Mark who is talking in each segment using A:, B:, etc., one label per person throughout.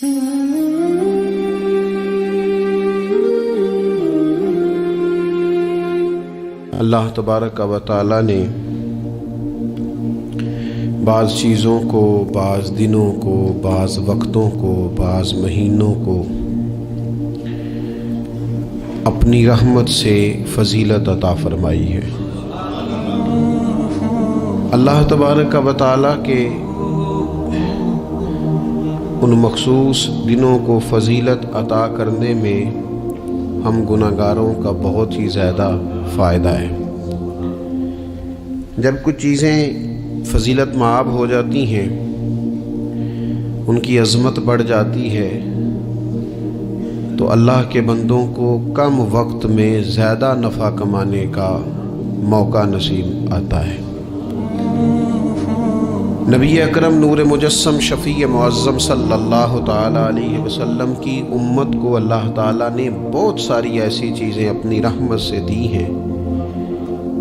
A: اللہ تبارک و تعالی نے بعض چیزوں کو، بعض دنوں کو، بعض وقتوں کو، بعض مہینوں کو اپنی رحمت سے فضیلت عطا فرمائی ہے۔ اللہ تبارک و تعالی کے ان مخصوص دنوں کو فضیلت عطا کرنے میں ہم گناہگاروں کا بہت ہی زیادہ فائدہ ہے۔ جب کچھ چیزیں فضیلت مآب ہو جاتی ہیں، ان کی عظمت بڑھ جاتی ہے، تو اللہ کے بندوں کو کم وقت میں زیادہ نفع کمانے کا موقع نصیب آتا ہے۔ نبی اکرم نور مجسم شفیع معظم صلی اللہ تعالی علیہ وسلم کی امت کو اللہ تعالیٰ نے بہت ساری ایسی چیزیں اپنی رحمت سے دی ہیں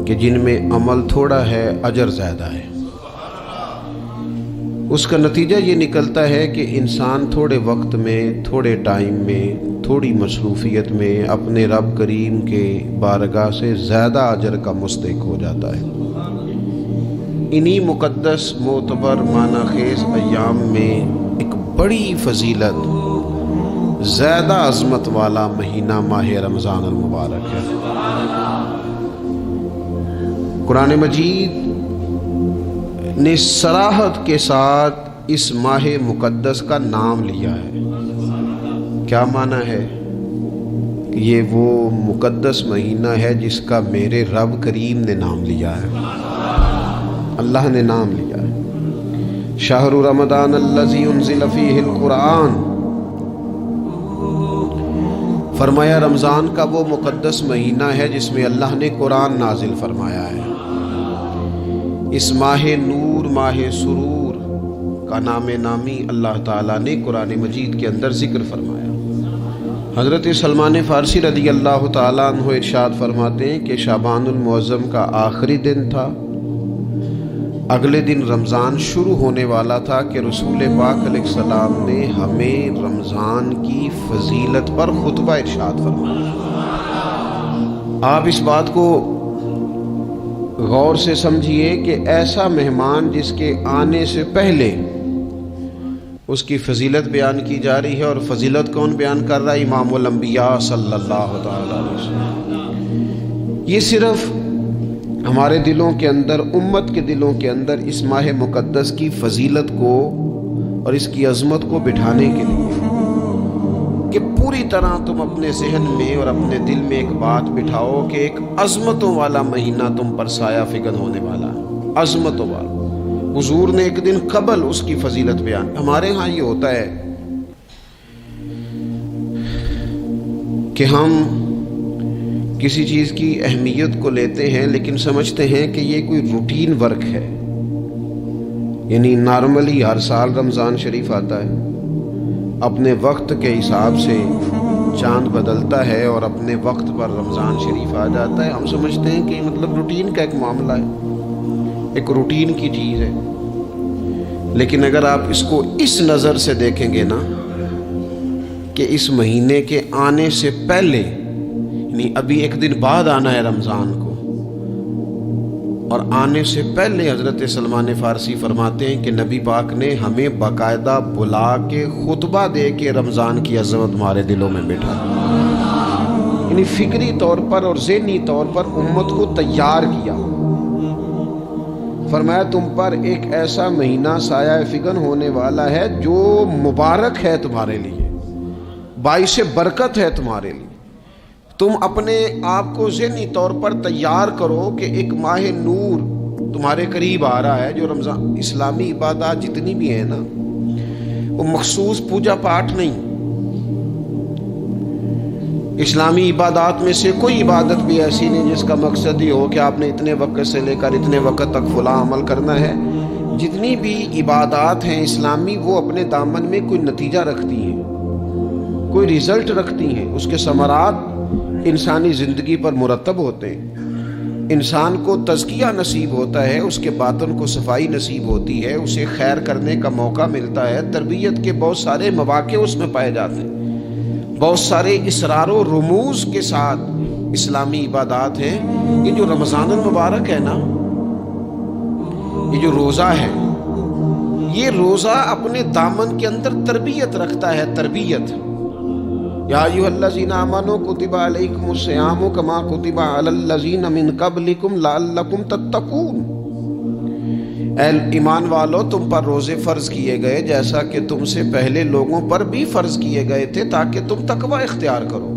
A: کہ جن میں عمل تھوڑا ہے، اجر زیادہ ہے۔ اس کا نتیجہ یہ نکلتا ہے کہ انسان تھوڑے وقت میں، تھوڑے ٹائم میں، تھوڑی مصروفیت میں اپنے رب کریم کے بارگاہ سے زیادہ اجر کا مستحق ہو جاتا ہے۔ انہی مقدس معتبر معنی خیز ایام میں ایک بڑی فضیلت، زیادہ عظمت والا مہینہ ماہ رمضان المبارک ہے۔ قرآن مجید نے صراحت کے ساتھ اس ماہ مقدس کا نام لیا ہے۔ کیا معنی ہے؟ یہ وہ مقدس مہینہ ہے جس کا میرے رب کریم نے نام لیا ہے، اللہ نے نام لیا ہے۔ شہر رمضان الذی انزل فیہ القرآن، فرمایا رمضان کا وہ مقدس مہینہ ہے جس میں اللہ نے قرآن نازل فرمایا ہے۔ اس ماہ نور، ماہ سرور کا نام نامی اللہ تعالیٰ نے قرآن مجید کے اندر ذکر فرمایا۔ حضرت سلمان فارسی رضی اللہ تعالیٰ عنہ ارشاد فرماتے ہیں کہ شعبان المعظم کا آخری دن تھا، اگلے دن رمضان شروع ہونے والا تھا کہ رسول پاک علیہ السلام نے ہمیں رمضان کی فضیلت پر خطبہ ارشاد فرمایا۔ آپ اس بات کو غور سے سمجھیے کہ ایسا مہمان جس کے آنے سے پہلے اس کی فضیلت بیان کی جا رہی ہے، اور فضیلت کون بیان کر رہا ہے؟ امام الانبیاء صلی اللہ تعالی علیہ وسلم۔ یہ صرف ہمارے دلوں کے اندر، امت کے دلوں کے اندر اس ماہ مقدس کی فضیلت کو اور اس کی عظمت کو بٹھانے کے لیے کہ پوری طرح تم اپنے ذہن میں اور اپنے دل میں ایک بات بٹھاؤ کہ ایک عظمتوں والا مہینہ تم پر سایہ فگن ہونے والا ہے، عظمتوں والا۔ حضور نے ایک دن قبل اس کی فضیلت بیان۔ ہمارے ہاں یہ ہوتا ہے کہ ہم کسی چیز کی اہمیت کو لیتے ہیں لیکن سمجھتے ہیں کہ یہ کوئی روٹین ورک ہے، یعنی نارملی ہر سال رمضان شریف آتا ہے، اپنے وقت کے حساب سے چاند بدلتا ہے اور اپنے وقت پر رمضان شریف آ جاتا ہے۔ ہم سمجھتے ہیں کہ یہ مطلب روٹین کا ایک معاملہ ہے، ایک روٹین کی چیز ہے۔ لیکن اگر آپ اس کو اس نظر سے دیکھیں گے نا کہ اس مہینے کے آنے سے پہلے، یعنی ابھی ایک دن بعد آنا ہے رمضان کو، اور آنے سے پہلے حضرت سلمان فارسی فرماتے ہیں کہ نبی پاک نے ہمیں باقاعدہ بلا کے خطبہ دے کے رمضان کی عظمت ہمارے دلوں میں بٹھا، یعنی فکری طور پر اور ذہنی طور پر امت کو تیار کیا۔ فرمایا تم پر ایک ایسا مہینہ سایہ فگن ہونے والا ہے جو مبارک ہے تمہارے لیے، باعث برکت ہے تمہارے لیے۔ تم اپنے آپ کو ذہنی طور پر تیار کرو کہ ایک ماہ نور تمہارے قریب آ رہا ہے۔ جو رمضان، اسلامی عبادات جتنی بھی ہیں نا، وہ مخصوص پوجا پاٹ نہیں۔ اسلامی عبادات میں سے کوئی عبادت بھی ایسی نہیں جس کا مقصد یہ ہو کہ آپ نے اتنے وقت سے لے کر اتنے وقت تک فلاں عمل کرنا ہے۔ جتنی بھی عبادات ہیں اسلامی، وہ اپنے دامن میں کوئی نتیجہ رکھتی ہیں، کوئی رزلٹ رکھتی ہیں، اس کے ثمرات انسانی زندگی پر مرتب ہوتے ہیں۔ انسان کو تزکیہ نصیب ہوتا ہے، اس کے باطن کو صفائی نصیب ہوتی ہے، اسے خیر کرنے کا موقع ملتا ہے، تربیت کے بہت سارے مواقع اس میں پائے جاتے ہیں، بہت سارے اسرار و رموز کے ساتھ اسلامی عبادات ہیں۔ یہ جو رمضان المبارک ہے نا، یہ جو روزہ ہے، یہ روزہ اپنے دامن کے اندر تربیت رکھتا ہے، تربیت۔ یا ایھا الذین آمنوا کتب علیکم الصیام کما کتب علی الذین من قبلکم لعلکم تتقون۔ اے ایمان والو، تم پر روزے فرض کیے گئے جیسا کہ تم سے پہلے لوگوں پر بھی فرض کیے گئے تھے تاکہ تم تقوی اختیار کرو۔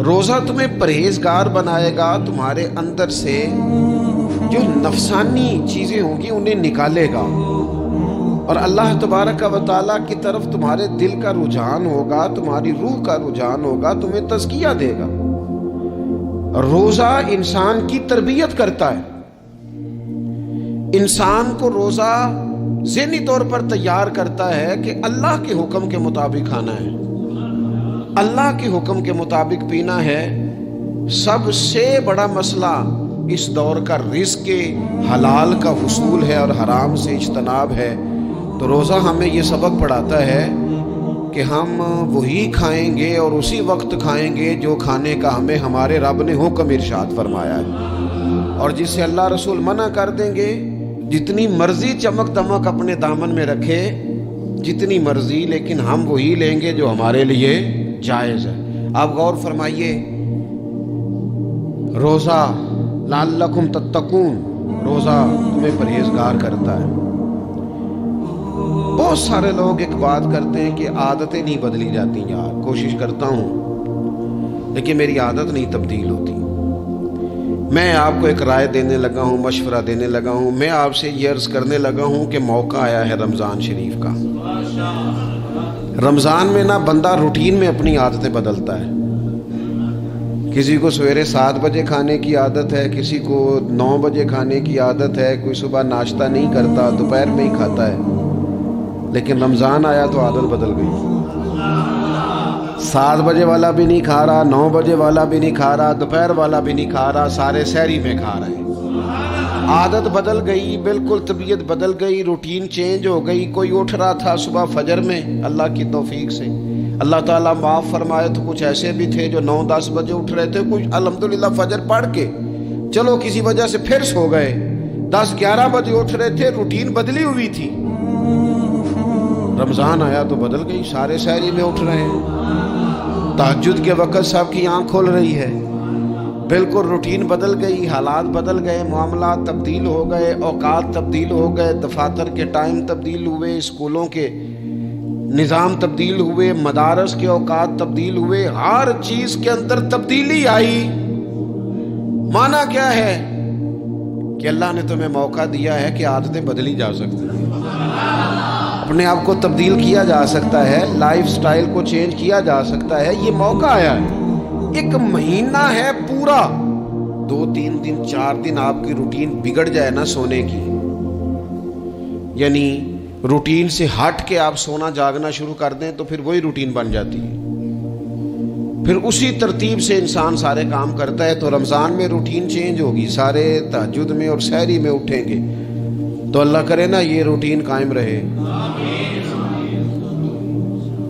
A: روزہ تمہیں پرہیزگار بنائے گا، تمہارے اندر سے جو نفسانی چیزیں ہوں گی انہیں نکالے گا، اور اللہ تبارک و تعالیٰ کی طرف تمہارے دل کا رجحان ہوگا، تمہاری روح کا رجحان ہوگا، تمہیں تزکیہ دے گا۔ روزہ انسان کی تربیت کرتا ہے، انسان کو روزہ ذہنی طور پر تیار کرتا ہے کہ اللہ کے حکم کے مطابق کھانا ہے، اللہ کے حکم کے مطابق پینا ہے۔ سب سے بڑا مسئلہ اس دور کا رزق حلال کا حصول ہے اور حرام سے اجتناب ہے۔ تو روزہ ہمیں یہ سبق پڑھاتا ہے کہ ہم وہی کھائیں گے اور اسی وقت کھائیں گے جو کھانے کا ہمیں ہمارے رب نے حکم ارشاد فرمایا ہے، اور جس سے اللہ رسول منع کر دیں گے جتنی مرضی چمک دمک اپنے دامن میں رکھے، جتنی مرضی، لیکن ہم وہی لیں گے جو ہمارے لیے جائز ہے۔ آپ غور فرمائیے، روزہ لعلکم تتقون، روزہ تمہیں پرہیزگار کرتا ہے۔ بہت سارے لوگ ایک بات کرتے ہیں کہ عادتیں نہیں بدلی جاتی، یار کوشش کرتا ہوں لیکن میری عادت نہیں تبدیل ہوتی۔ میں آپ کو ایک رائے دینے لگا ہوں، مشورہ دینے لگا ہوں، میں آپ سے یہ عرض کرنے لگا ہوں کہ موقع آیا ہے رمضان شریف کا۔ رمضان میں نا بندہ روٹین میں اپنی عادتیں بدلتا ہے۔ کسی کو سویرے 7 بجے کھانے کی عادت ہے، کسی کو 9 بجے کھانے کی عادت ہے، کوئی صبح ناشتہ نہیں کرتا، دوپہر میں ہی کھاتا ہے۔ لیکن رمضان آیا تو عادت بدل گئی، 7 بجے والا بھی نہیں کھا رہا، 9 بجے والا بھی نہیں کھا رہا، دوپہر والا بھی نہیں کھا رہا، سارے سحری میں کھا رہے ہیں۔ عادت بدل گئی، بالکل طبیعت بدل گئی، روٹین چینج ہو گئی۔ کوئی اٹھ رہا تھا صبح فجر میں، اللہ کی توفیق سے اللہ تعالیٰ معاف فرمائے تو کچھ ایسے بھی تھے جو 9-10 بجے اٹھ رہے تھے، کچھ الحمدللہ فجر پڑھ کے چلو کسی وجہ سے پھر سو گئے، 10-11 بجے اٹھ رہے تھے، روٹین بدلی ہوئی تھی۔ رمضان آیا تو بدل گئی، سارے سحری میں اٹھ رہے ہیں، تہجد کے وقت سب کی آنکھ کھول رہی ہے، بالکل روٹین بدل گئی، حالات بدل گئے، معاملات تبدیل ہو گئے، اوقات تبدیل ہو گئے، دفاتر کے ٹائم تبدیل ہوئے، اسکولوں کے نظام تبدیل ہوئے، مدارس کے اوقات تبدیل ہوئے، ہر چیز کے اندر تبدیلی آئی۔ معنی کیا ہے کہ اللہ نے تمہیں موقع دیا ہے کہ عادتیں بدلی جا سکتی ہیں، اپنے آپ کو تبدیل کیا جا سکتا ہے، لائف سٹائل کو چینج کیا جا سکتا ہے۔ یہ موقع آیا ہے، ایک مہینہ ہے پورا، 2-3 دن 4 دن آپ کی روٹین بگڑ جائے نا سونے کی، یعنی روٹین سے ہٹ کے آپ سونا جاگنا شروع کر دیں تو پھر وہی روٹین بن جاتی ہے، پھر اسی ترتیب سے انسان سارے کام کرتا ہے۔ تو رمضان میں روٹین چینج ہوگی، سارے تہجد میں اور سحری میں اٹھیں گے، تو اللہ کرے نا یہ روٹین قائم رہے۔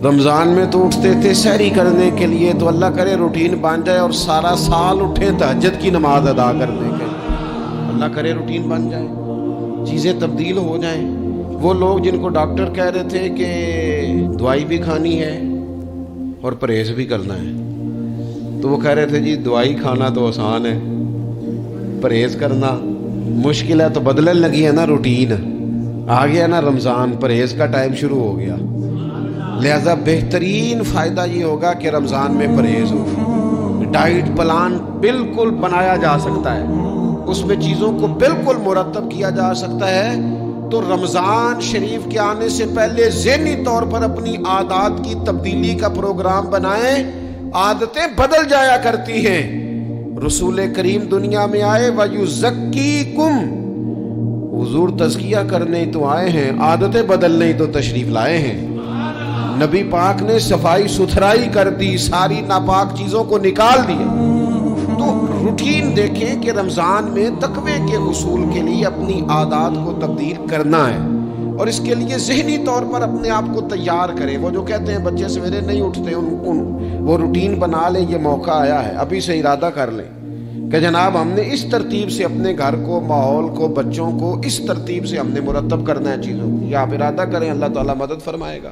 A: رمضان میں تو اٹھتے تھے سحری کرنے کے لیے، تو اللہ کرے روٹین بن جائے اور سارا سال اٹھے تہجد کی نماز ادا کرنے کے، اللہ کرے روٹین بن جائے، چیزیں تبدیل ہو جائیں۔ وہ لوگ جن کو ڈاکٹر کہہ رہے تھے کہ دوائی بھی کھانی ہے اور پرہیز بھی کرنا ہے، تو وہ کہہ رہے تھے جی دوائی کھانا تو آسان ہے، پرہیز کرنا مشکل ہے، تو بدلنے لگی ہے نا روٹین، آ گیا نا رمضان، پرہیز کا ٹائم شروع ہو گیا۔ لہذا بہترین فائدہ یہ ہوگا کہ رمضان میں پرہیز ہوگی، ڈائٹ پلان بالکل بنایا جا سکتا ہے، اس میں چیزوں کو بالکل مرتب کیا جا سکتا ہے۔ تو رمضان شریف کے آنے سے پہلے ذہنی طور پر اپنی عادات کی تبدیلی کا پروگرام بنائیں، عادتیں بدل جایا کرتی ہیں۔ رسول کریم دنیا میں آئے وَيُزَكِّيكُمْ، حضور تزکیہ کرنے تو آئے ہیں، عادتیں بدلنے تو تشریف لائے ہیں۔ نبی پاک نے صفائی ستھرائی کر دی، ساری ناپاک چیزوں کو نکال دیا۔ تو روٹین دیکھیں کہ رمضان میں تقوی کے حصول کے لیے اپنی عادات کو تبدیل کرنا ہے، اور اس کے لیے ذہنی طور پر اپنے آپ کو تیار کریں۔ وہ جو کہتے ہیں بچے سویرے نہیں اٹھتے، وہ روٹین بنا لیں، یہ موقع آیا ہے، ابھی سے ارادہ کر لیں کہ جناب ہم نے اس ترتیب سے اپنے گھر کو، ماحول کو، بچوں کو اس ترتیب سے ہم نے مرتب کرنا ہے چیزوں کو۔ یہ آپ ارادہ کریں، اللہ تعالیٰ مدد فرمائے گا۔